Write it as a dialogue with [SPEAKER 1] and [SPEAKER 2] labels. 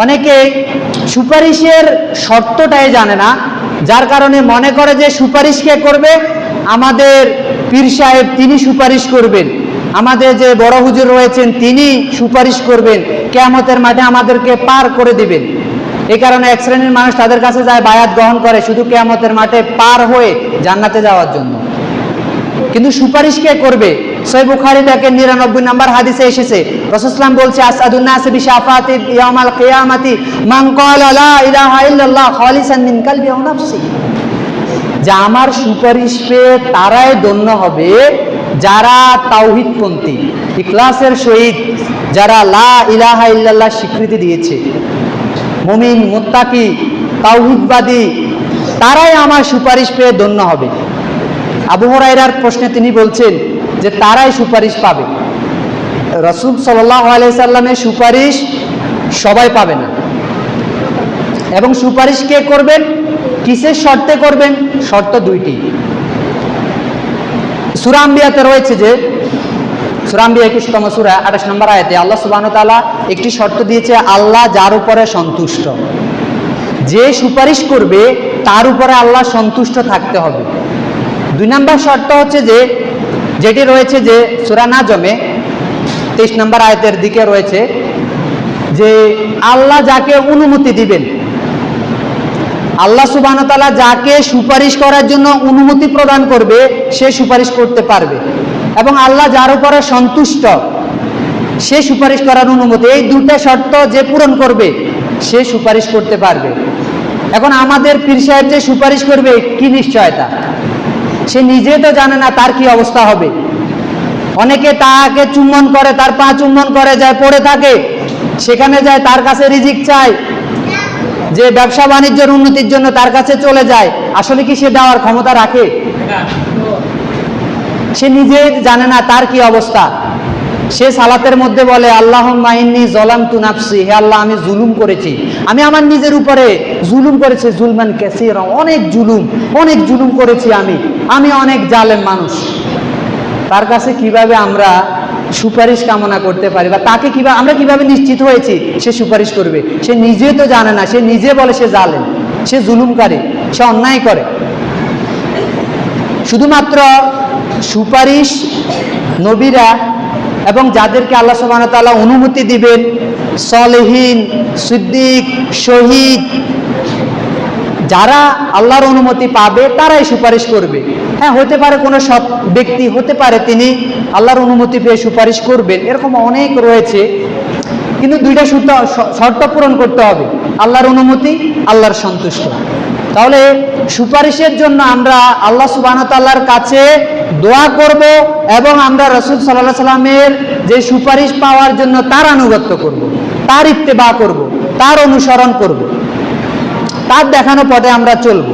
[SPEAKER 1] অনেকে সুপারিশের শর্তটাই জানে না, যার কারণে মনে করে যে সুপারিশ কে করবে, আমাদের পীর সাহেব তিনি সুপারিশ করবেন, আমাদের যে বড় হুজুর রয়েছেন তিনি সুপারিশ করবেন, কিয়ামতের মাঠে আমাদেরকে পার করে দিবেন। এই কারণে এক শ্রেণীর মানুষ তাদের কাছে যায়, বায়াত গ্রহণ করে শুধু কিয়ামতের মাঠে পার হয়ে জান্নাতে যাওয়ার জন্য। কিন্তু সুপারিশ কে করবে? সহিহ বুখারী থেকে 99 নম্বর হাদিসে এসেছে, রাসূল সাল্লাল্লাহু আলাইহি ওয়াসাল্লাম বলছে, আসআদুন নাস বিশাফাতি ইয়াউমাল কিয়ামাতি মান ক্বালা লা ইলাহা ইল্লাল্লাহ খালিসান মিন কলবি ওয়া নাফসি। যে আমার সুপারিশ পেয়ে তারাই ধন্য হবে যারা তাওহীদপন্থী, ইখলাসের সহিত যারা লা ইলাহা ইল্লাল্লাহ স্বীকৃতি দিয়েছে, মুমিন, মুত্তাকি, তাওহীদবাদী, তারাই আমার সুপারিশ পেয়ে ধন্য হবে। আবু হুরায়রার প্রশ্নে তিনি বলছেন যে তারাই সুপারিশ পাবে। রাসূল সাল্লাল্লাহু আলাইহি সাল্লামের সুপারিশ সবাই পাবে না। এবং সুপারিশ কে করবেন, কিসের শর্তে করবেন? শর্ত দুইটি। সূরা আম্বিয়াতে রয়েছে যে, সূরা আম্বিয়া 21তম সূরা 28 নম্বর আয়াতে আল্লাহ সুবহানাহু ওয়া তাআলা একটি শর্ত দিয়েছে, আল্লাহ যার উপরে সন্তুষ্ট, যে সুপারিশ করবে তার উপরে আল্লাহ সন্তুষ্ট থাকতে হবে। 2 নম্বর শর্ত হচ্ছে যে, যেটি রয়েছে যে সূরা নাজমে 23 নম্বর আয়াতের দিকে রয়েছে যে আল্লাহ যাকে অনুমতি দিবেন, আল্লাহ সুবহানাহু ওয়া তাআলা যাকে সুপারিশ করার জন্য অনুমতি প্রদান করবে সে সুপারিশ করতে পারবে, এবং আল্লাহ যার উপরে সন্তুষ্ট সে সুপারিশ করার অনুমতি, এই দুটো শর্ত যে পূরণ করবে সে সুপারিশ করতে পারবে। এখন আমাদের পীর সাহেব যে সুপারিশ করবে কি নিশ্চয়তা? সে নিজে তো জানে না তার কি অবস্থা হবে। অনেকে তাকে চুম্বন করে, তার পা চুম্বন করে, যায় পড়ে থাকে, সেখানে যায় তার কাছে রিজিক চায়, যে ব্যবসা বাণিজ্যের উন্নতির জন্য তার কাছে চলে যায়। আসলে কি সে দেওয়ার ক্ষমতা রাখে? সে নিজে জানে না তার কি অবস্থা। সে সালাতের মধ্যে বলে, আল্লাহুম্মা ইন্নী যালামতু নাফসি, হে আল্লাহ আমি জুলুম করেছি, আমি আমার নিজের উপরে জুলুম করেছি, জুলমান কাসীরা, অনেক জুলুম করেছি, আমি অনেক জালেম মানুষ। তার কাছে কিভাবে আমরা সুপারিশ কামনা করতে পারি, বা তাকে আমরা কিভাবে নিশ্চিত হয়েছি সে সুপারিশ করবে? সে নিজে তো জানে না, সে নিজে বলে সে জালেম, সে জুলুমকারী, সে অন্যায় করে। শুধুমাত্র সুপারিশ নবীরা এবং যাদেরকে আল্লাহ সুবহানাহু ওয়া তাআলা অনুমতি দিবেন, সলেহীন, সিদ্দিক, শহীদ, যারা আল্লাহর অনুমতি পাবে তারাই সুপারিশ করবে। হ্যাঁ, হতে পারে কোনো সৎ ব্যক্তি, হতে পারে তিনি আল্লাহর অনুমতি পেয়ে সুপারিশ করবেন, এরকম অনেক রয়েছে। কিন্তু দুইটা শর্ত পূরণ করতে হবে, আল্লাহর অনুমতি, আল্লাহর সন্তুষ্ট। তাহলে সুপারিশের জন্য আমরা আল্লাহ সুবহানাহু ওয়া তাআলার কাছে দোয়া করব, এবং আমরা রাসূল সাল্লাল্লাহু আলাইহি সাল্লামের যে সুপারিশ পাওয়ার জন্য তার আনুগত্য করব, তার ইত্তেবা করব, তার অনুসরণ করব, তার দেখানো পথে আমরা চলব।